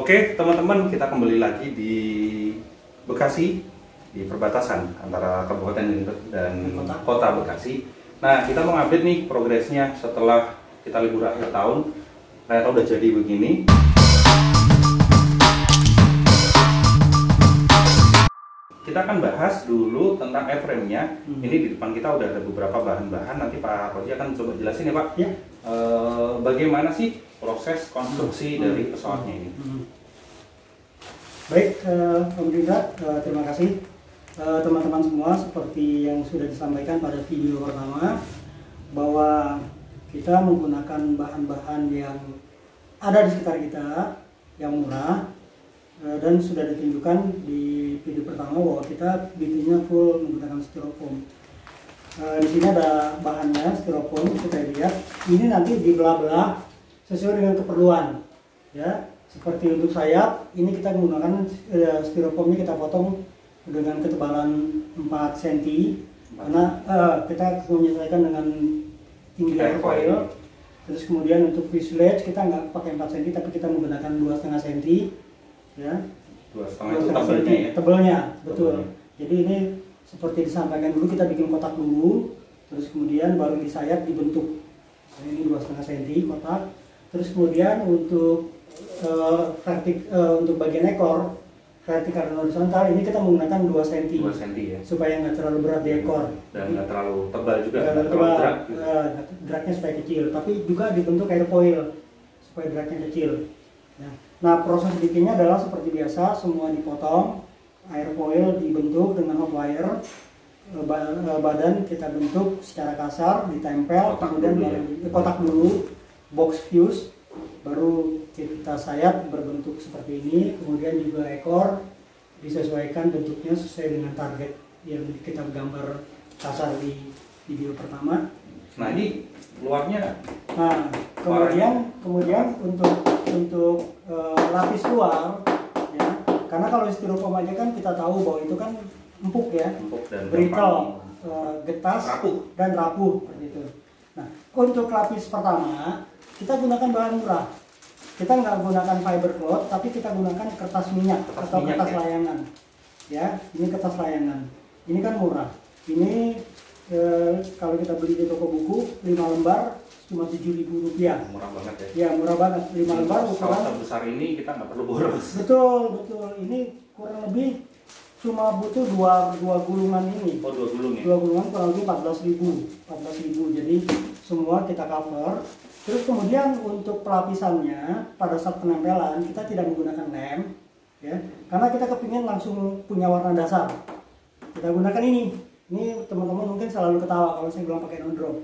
Oke teman-teman, kita kembali lagi di Bekasi, di perbatasan antara Kabupaten dan Kota Bekasi. Nah, kita mau update nih progresnya setelah kita libur akhir tahun. Ternyata udah jadi begini. Kita akan bahas dulu tentang airframe-nya. Ini di depan kita udah ada beberapa bahan-bahan. Nanti Pak Koji akan coba jelasin ya Pak. Ya. Bagaimana sih proses konstruksi dari pesawatnya ini? Baik, Om Rindra, terima kasih teman-teman semua. Seperti yang sudah disampaikan pada video pertama, bahwa kita menggunakan bahan-bahan yang ada di sekitar kita, yang murah, dan sudah ditunjukkan di video pertama bahwa kita bikinnya full menggunakan styrofoam. Di sini ada bahannya styrofoam, kita lihat. Ini nanti dibelah-belah sesuai dengan keperluan, ya. Seperti untuk sayap, ini kita menggunakan styrofoamnya kita potong dengan ketebalan 4 cm, karena kita menyesuaikan dengan tinggi airfoil. Terus kemudian untuk fuselage kita nggak pakai 4 cm, tapi kita menggunakan 2,5 cm. Ya, 2,5 cm ya? Tebelnya, betul. Jadi ini seperti disampaikan dulu, kita bikin kotak dulu, terus kemudian baru disayap dibentuk. Ini 2,5 cm kotak. Terus kemudian untuk untuk bagian ekor vertikal dan horizontal ini kita menggunakan 2 cm. 2 cm ya. Supaya nggak terlalu berat di ekor. Dan nggak terlalu tebal juga. Nggak terlalu tebal. Dragnya supaya kecil, tapi juga dibentuk airfoil supaya dragnya kecil. Nah, proses bikinnya adalah seperti biasa, semua dipotong, airfoil dibentuk dengan hot wire, badan kita bentuk secara kasar, ditempel, kemudian kotak dulu, box fuse, baru kita sayap berbentuk seperti ini, kemudian juga ekor disesuaikan bentuknya sesuai dengan target yang kita gambar kasar di video pertama. Nah, ini luarnya. Nah, kemudian untuk lapis luar, ya, karena kalau styrofoam aja kan kita tahu bahwa itu kan empuk ya, brittle, getas, dan rapuh seperti itu. Nah, untuk lapis pertama kita gunakan bahan murah. Kita nggak gunakan fibercloth, tapi kita gunakan kertas minyak atau kertas layangan. Ya, ini kertas layangan. Ini kan murah. Ini kalau kita beli di toko buku 5 lembar cuma Rp7.000. Murah banget ya. Ya, murah banget. 5 lembar ukuran sebesar ini kita nggak perlu boros. Betul. Ini kurang lebih cuma butuh dua gulungan ini. Oh, 2 gulung ya. 2 gulungan kurang lebih 14.000. Jadi semua kita cover. Terus kemudian untuk pelapisannya pada saat penempelan kita tidak menggunakan lem, ya, karena kita kepingin langsung punya warna dasar. Kita gunakan ini. Ini teman-teman mungkin selalu ketawa kalau saya bilang pakai no drop.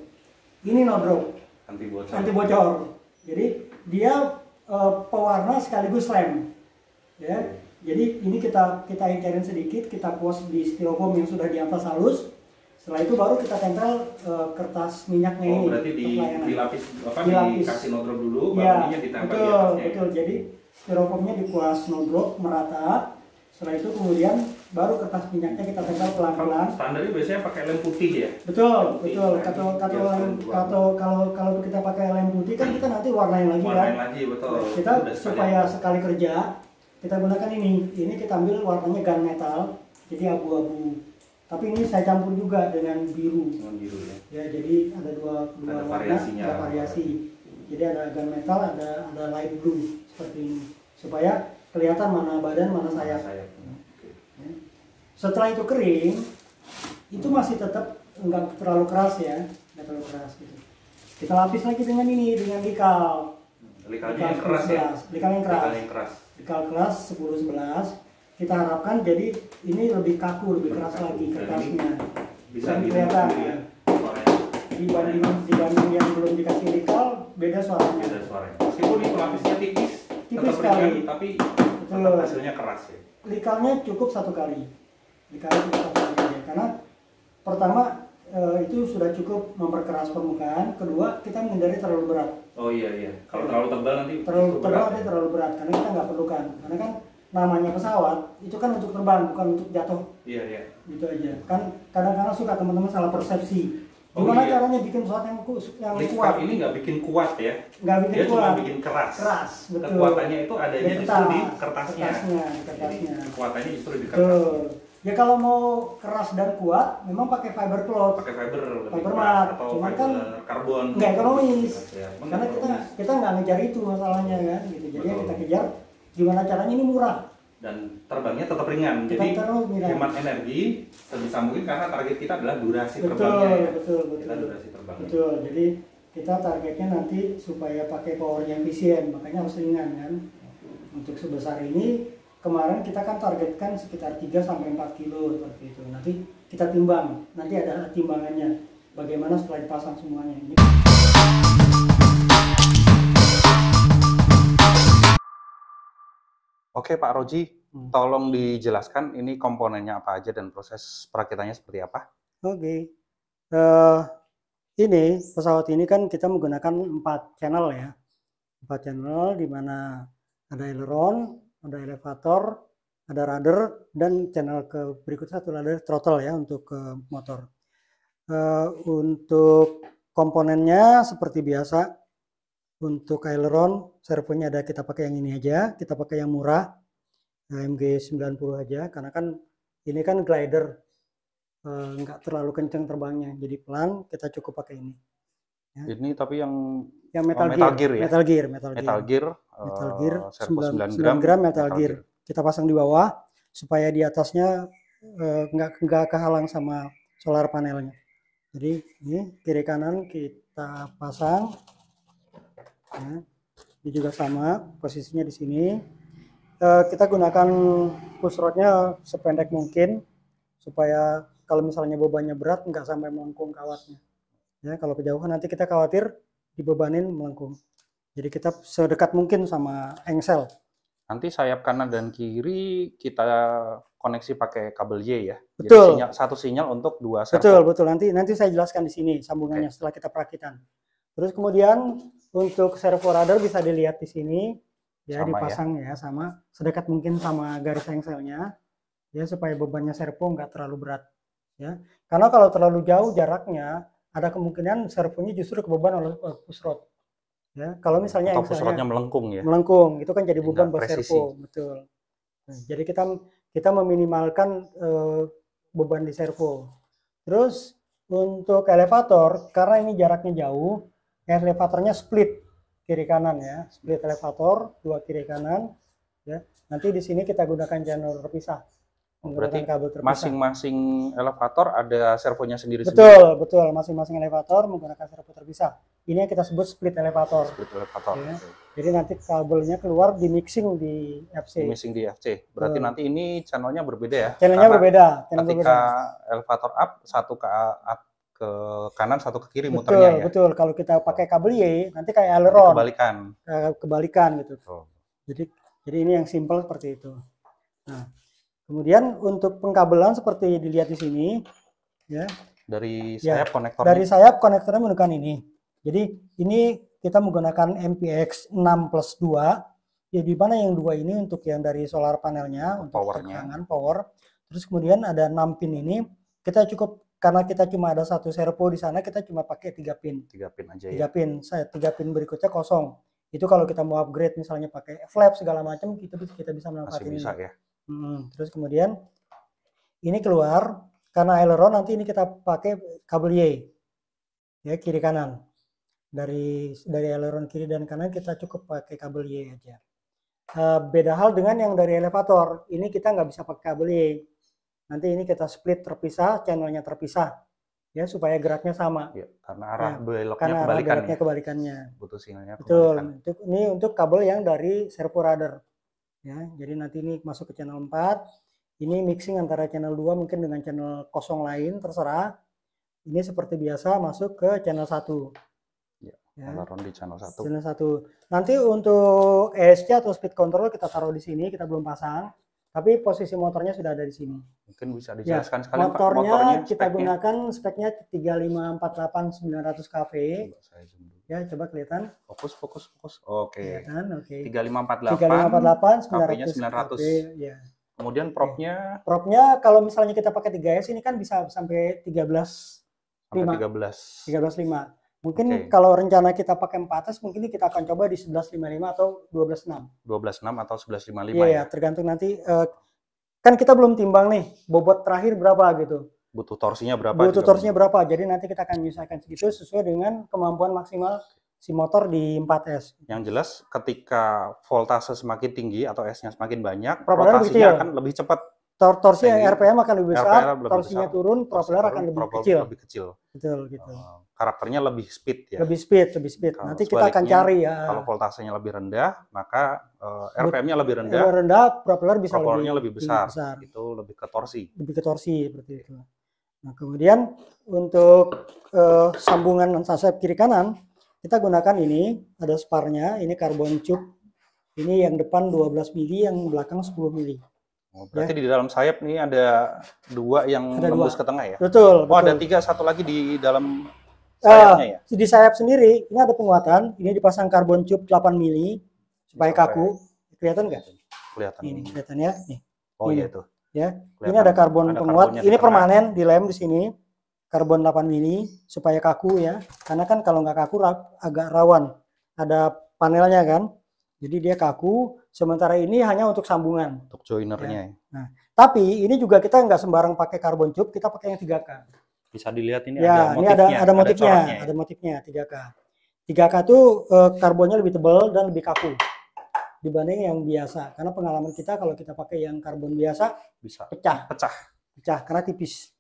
Ini no drop. Anti bocor. Jadi dia pewarna sekaligus lem. Ya. Jadi ini kita ingkarin sedikit, kita kuas di styrofoam yang sudah di atas halus. Setelah itu baru kita tempel kertas minyaknya ini. Oh, berarti dikasih no drop dulu, baru ininya ditempel di atasnya. Betul. Jadi styrofoamnya dikuas no drop merata. Setelah itu kemudian baru kertas minyaknya kita tempel pelan-pelan. Standarnya biasanya pakai lem putih ya? Betul. Kalau kita pakai lem putih kan kita nanti warnain lagi kan? Warnain lagi, betul. Kita supaya sekali kerja kita gunakan ini. Ini kita ambil warnanya gunmetal, jadi abu-abu. Tapi ini saya campur juga dengan biru. Ya. Ya, jadi ada dua warna, ada variasi. Jadi ada gunmetal, ada light blue seperti ini. Supaya kelihatan mana badan, mana sayap. Ya. Setelah itu kering, itu masih tetap nggak terlalu keras ya, nggak terlalu keras gitu. Kita lapis lagi dengan ini, dengan likal. Likalnya yang keras ya? Likal yang keras. Likal keras 10-11. Kita harapkan jadi ini lebih kaku, lebih keras lagi kertasnya. Bisa kelihatan ya. Dibanding yang belum dikasih likal, beda suaranya. Meskipun itu lapisnya tipis sekali, tapi hasilnya keras ya. Likalnya cukup 1 kali. Aja. Karena pertama itu sudah cukup memperkeras permukaan. Kedua, kita menghindari terlalu berat. Oh iya. Kalau terlalu tebal nanti terlalu berat karena kita nggak perlukan. Karena kan namanya pesawat itu kan untuk terbang, bukan untuk jatuh. Iya. Gitu aja. Kan kadang-kadang suka teman-teman salah persepsi. Gimana caranya bikin pesawat yang Lift kuat? cup ini nggak bikin kuat ya, Nggak bikin dia kuat. cuma bikin keras. Keras, betul. Kekuatannya itu adanya justru di kertasnya. Kertasnya. Jadi, kekuatannya justru di Betul. kertasnya. Ya kalau mau keras dan kuat, memang pakai fiber cloth. Pakai fiber mat. atau Cuman fiber kan karbon. nggak ekonomis. Ya, Karena kita nggak ngejar itu masalahnya kan. Gitu. Jadi yang kita kejar gimana caranya ini murah. Dan terbangnya tetap ringan. Jadi hemat energi sebisa mungkin karena target kita adalah durasi terbangnya. Ya. Betul. Kita durasi terbangnya. Betul. Jadi kita targetnya nanti supaya pakai powernya efisien, makanya harus ringan kan. Untuk sebesar ini kemarin kita kan targetkan sekitar 3-4 kilo seperti itu. Nanti kita timbang, nanti ada timbangannya. Bagaimana setelah dipasang semuanya. Oke Pak Roji, tolong dijelaskan ini komponennya apa aja dan proses perakitannya seperti apa? Oke. Ini pesawat ini kan kita menggunakan 4 channel ya. 4 channel di mana ada aileron, ada elevator, ada rudder, dan channel ke berikutnya satu ada throttle ya untuk ke motor. Untuk komponennya seperti biasa, untuk aileron servonya ada, kita pakai yang ini aja, kita pakai yang murah, MG90 aja, karena kan ini kan glider, nggak terlalu kencang terbangnya, jadi pelan, kita cukup pakai ini. Ya. Ini tapi yang metal gear ya? Metal gear, servo 9 gram metal gear. Kita pasang di bawah supaya di atasnya nggak kehalang sama solar panelnya. Jadi ini kiri kanan kita pasang. Ya, ini juga sama posisinya di sini. Kita gunakan push rodnya sependek mungkin supaya kalau misalnya bebannya berat nggak sampai melengkung kawatnya. Ya, kalau kejauhan nanti kita khawatir dibebanin melengkung. Jadi kita sedekat mungkin sama engsel. Nanti sayap kanan dan kiri kita koneksi pakai kabel Y ya. Betul. Jadi satu sinyal untuk 2 servo. Betul. Nanti saya jelaskan di sini sambungannya setelah kita perakitan. Terus kemudian untuk servo rudder bisa dilihat di sini ya, sama dipasang ya sama sedekat mungkin sama garis engselnya ya supaya bebannya servo nggak terlalu berat ya. Karena kalau terlalu jauh jaraknya ada kemungkinan servonya justru kebeban oleh push rod. Ya, kalau misalnya push rodnya melengkung ya. Melengkung, itu kan jadi beban buat servo, betul. Nah, jadi kita meminimalkan beban di servo. Terus untuk elevator, karena ini jaraknya jauh, elevatornya split kiri kanan ya, split elevator 2 kiri kanan. Ya, nanti di sini kita gunakan channel terpisah. Berarti masing-masing elevator ada servonya sendiri-sendiri. Betul. Masing-masing elevator menggunakan servo terpisah. Ini yang kita sebut split elevator. Split elevator. Ya. Jadi nanti kabelnya keluar di mixing di FC. Berarti nanti ini channelnya berbeda ya? Channelnya berbeda. Ketika elevator up, satu ke kanan, satu ke kiri muternya ya? Betul. Kalau kita pakai kabel Y, nanti kayak aileron. Kebalikan gitu. Jadi ini yang simple seperti itu. Nah, kemudian untuk pengkabelan seperti dilihat di sini, ya. Dari sayap konektornya. Dari sayap konektornya menggunakan ini. Jadi ini kita menggunakan MPX 6+2. Ya, di mana yang 2 ini untuk yang dari solar panelnya untuk tegangan power. Terus kemudian ada 6 pin ini. Kita cukup karena kita cuma ada 1 servo di sana, kita cuma pakai 3 pin. 3 pin aja 3 pin. 3 pin berikutnya kosong. Itu kalau kita mau upgrade misalnya pakai flap segala macam, kita bisa manfaatin ini. Bisa ya. Terus kemudian ini keluar karena aileron, nanti ini kita pakai kabel Y ya, kiri kanan. Dari aileron kiri dan kanan kita cukup pakai kabel Y aja. Beda hal dengan yang dari elevator, ini kita nggak bisa pakai kabel Y. Nanti ini kita split terpisah, channelnya terpisah ya supaya geraknya sama. Ya, karena arah beloknya kebalikannya. Butuh sinyalnya kebalikan. Betul. Ini untuk kabel yang dari servo rudder. Ya, jadi nanti ini masuk ke channel 4. Ini mixing antara channel 2 mungkin dengan channel kosong lain, terserah. Ini seperti biasa masuk ke channel 1. Ya, aileron di channel 1. Channel 1. Nanti untuk ESC atau speed control kita taruh di sini, kita belum pasang. Tapi posisi motornya sudah ada di sini. Mungkin bisa dijelaskan sekali Pak. Motornya kita gunakan speknya 3548-900 kV. Ya, coba kelihatan. Fokus. Oke. Kelihatan, oke. 3548 900 kV. Ya. Kemudian propnya? Propnya kalau misalnya kita pakai 3S ini kan bisa sampai 13 sampai 13.5. Mungkin kalau rencana kita pakai 4S, mungkin kita akan coba di 11.55 atau 12.6. 12.6 atau 11.55 ya. Tergantung nanti. Kan kita belum timbang nih, bobot terakhir berapa gitu. Butuh torsinya berapa? Jadi nanti kita akan menyesuaikan segitu sesuai dengan kemampuan maksimal si motor di 4S. Yang jelas ketika voltase semakin tinggi atau S-nya semakin banyak, rotasinya akan lebih cepat. Torsi RPM akan lebih besar, torsinya turun, propeller akan lebih kecil. Betul gitu. Karakternya lebih speed ya. Lebih speed. Nanti kita akan cari ya. Kalau voltasenya lebih rendah, maka RPM-nya lebih rendah. Propeller bisa lebih besar. Itu lebih ke torsi. Seperti itu. Nah, kemudian untuk sambungan sasep kiri kanan, kita gunakan ini, ada sparnya, ini karbon tube. Ini yang depan 12 mili, yang belakang 10 mili. Berarti di dalam sayap nih ada 2 yang nembus ke tengah ya? Betul. Ada 3, 1 lagi di dalam sayapnya ya? Di sayap sendiri, ini ada penguatan. Ini dipasang karbon tube 8 mili supaya kaku. Kelihatan nggak? Kelihatan. Ini kelihatan ya. Nih. Oh iya itu. Ya. Ini ada karbon penguat. Ini permanen, dilem di sini. Karbon 8 mili supaya kaku ya. Karena kan kalau nggak kaku agak rawan. Ada panelnya kan. Jadi dia kaku, sementara ini hanya untuk sambungan. Untuk joinernya. Ya. Nah, tapi ini juga kita nggak sembarang pakai karbon tube, kita pakai yang 3K. Bisa dilihat ini ya, ada motifnya. Ada motifnya 3K. 3K itu karbonnya lebih tebal dan lebih kaku dibanding yang biasa. Karena pengalaman kita kalau kita pakai yang karbon biasa bisa pecah karena tipis.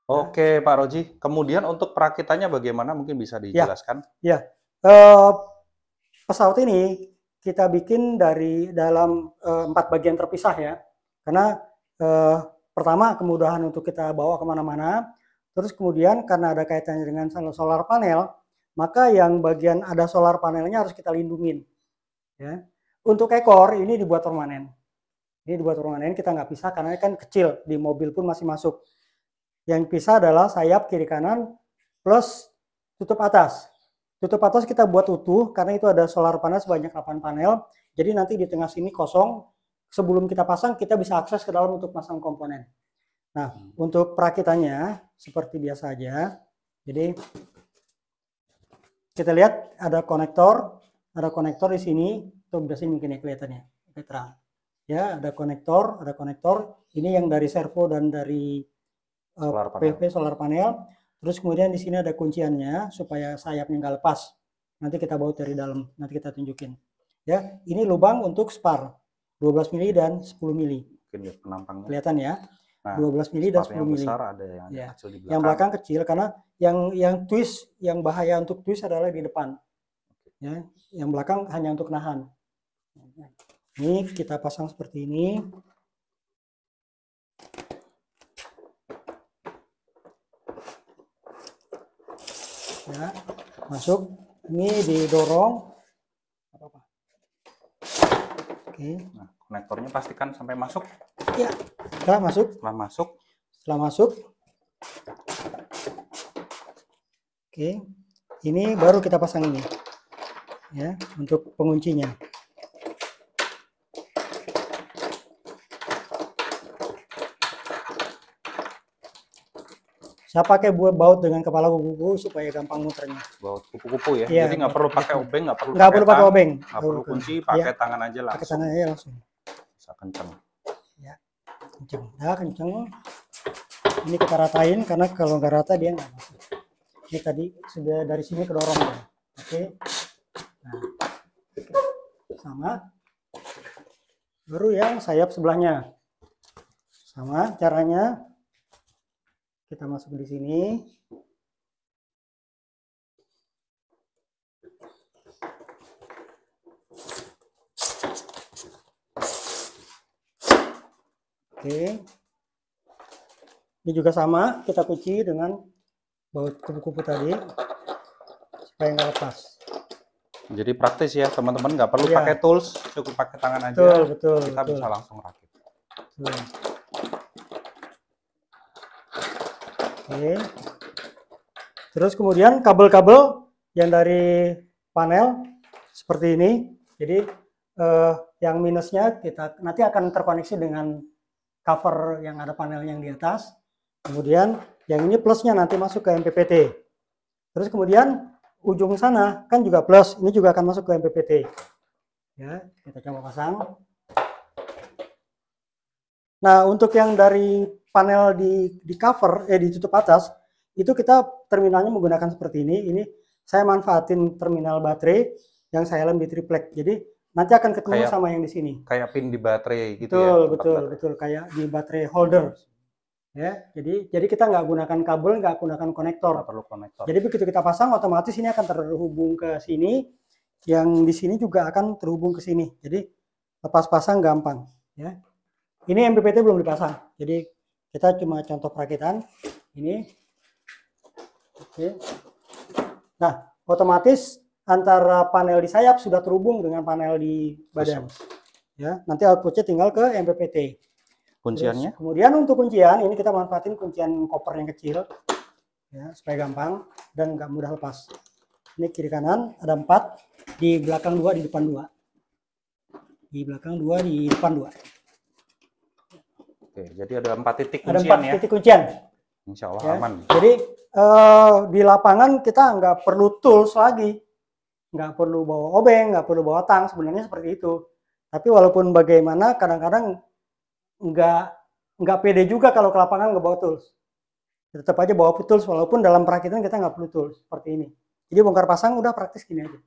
Oke Pak Roji, kemudian untuk perakitannya bagaimana, mungkin bisa dijelaskan? Ya, pesawat ini kita bikin dari dalam 4 bagian terpisah ya, karena pertama kemudahan untuk kita bawa kemana-mana, terus kemudian karena ada kaitannya dengan solar panel, maka yang bagian ada solar panelnya harus kita lindungin. Ya. Untuk ekor ini dibuat permanen, kita nggak pisah karena kan kecil, di mobil pun masih masuk. Yang pisah adalah sayap kiri kanan plus tutup atas. Tutup atas kita buat utuh karena itu ada solar panel sebanyak 8 panel. Jadi nanti di tengah sini kosong. Sebelum kita pasang kita bisa akses ke dalam untuk pasang komponen. Nah, untuk perakitannya seperti biasa aja. Jadi kita lihat ada konektor di sini. Tuh di sini mungkin ya kelihatannya, terang. Ya, ada konektor. Ini yang dari servo dan dari solar panel. Terus kemudian di sini ada kunciannya supaya sayapnya nggak lepas. Nanti kita baut dari dalam, nanti kita tunjukin. Ya, ini lubang untuk spar 12 mili dan 10 mili. Kelihatan ya. Nah, 12 mili dan 10 mili. Besar, ada yang kecil di belakang. Yang belakang kecil karena yang twist, yang bahaya untuk twist adalah di depan. Ya, yang belakang hanya untuk nahan. Ini kita pasang seperti ini. Ya, masuk. Ini didorong. Oke. Nah, konektornya pastikan sampai masuk. Ya, sudah masuk. Setelah masuk. Oke. Ini baru kita pasang ini. Ya, untuk penguncinya. Saya pakai buat baut dengan kepala kuku supaya gampang muternya. Baut kupu-kupu ya? Jadi nggak perlu pakai obeng, nggak perlu pakai obeng, nggak perlu kunci, pakai tangan aja langsung. Pakai tangan aja langsung. Bisa kenceng. Ya, kenceng. Nah, kenceng. Ini kita ratain karena kalau nggak rata dia nggak masuk. Ini tadi sudah dari sini kedorong ya. Oke. Nah, sama. Baru yang sayap sebelahnya. Sama caranya. Kita masuk di sini. Oke. Ini juga sama, kita kunci dengan baut kupu-kupu tadi supaya nggak lepas. Jadi praktis ya teman-teman, nggak perlu pakai tools, cukup pakai tangan aja. Betul. Kita bisa langsung rakit. Betul. Oke. Terus kemudian kabel-kabel yang dari panel seperti ini. Jadi yang minusnya kita nanti akan terkoneksi dengan cover yang ada panelnya yang di atas. Kemudian yang ini plusnya nanti masuk ke MPPT. Terus kemudian ujung sana kan juga plus, ini juga akan masuk ke MPPT. Ya, kita coba pasang. Nah, untuk yang dari panel di cover, ditutup atas, itu kita terminalnya menggunakan seperti ini. Ini saya manfaatin terminal baterai yang saya lem di triplek. Jadi nanti akan ketemu sama yang di sini. Kayak pin di baterai gitu betul, ya? Betul. Kayak di baterai holder. Ya, jadi kita nggak gunakan kabel, nggak gunakan konektor. Nggak perlu konektor. Jadi begitu kita pasang, otomatis ini akan terhubung ke sini. Yang di sini juga akan terhubung ke sini. Jadi lepas pasang gampang. Ya. Ini MPPT belum dipasang. Jadi kita cuma contoh perakitan. Ini. Oke. Nah, otomatis antara panel di sayap sudah terhubung dengan panel di badan. Ya, nanti outputnya tinggal ke MPPT. Kunciannya? Terus, kemudian untuk kuncian, ini kita manfaatin kuncian koper yang kecil. Ya, supaya gampang dan nggak mudah lepas. Ini kiri kanan, ada 4. Di belakang 2, di depan 2. Di belakang 2, di depan 2. Oke, jadi ada 4 titik kuncian ada 4 titik kuncian. Insya Allah ya. aman. Jadi di lapangan kita nggak perlu tools lagi. Nggak perlu bawa obeng, nggak perlu bawa tang, sebenarnya seperti itu. Tapi walaupun bagaimana, kadang-kadang nggak pede juga kalau ke lapangan nggak bawa tools. Tetap aja bawa tools, walaupun dalam perakitan kita nggak perlu tools seperti ini. Jadi bongkar pasang udah praktis gini aja.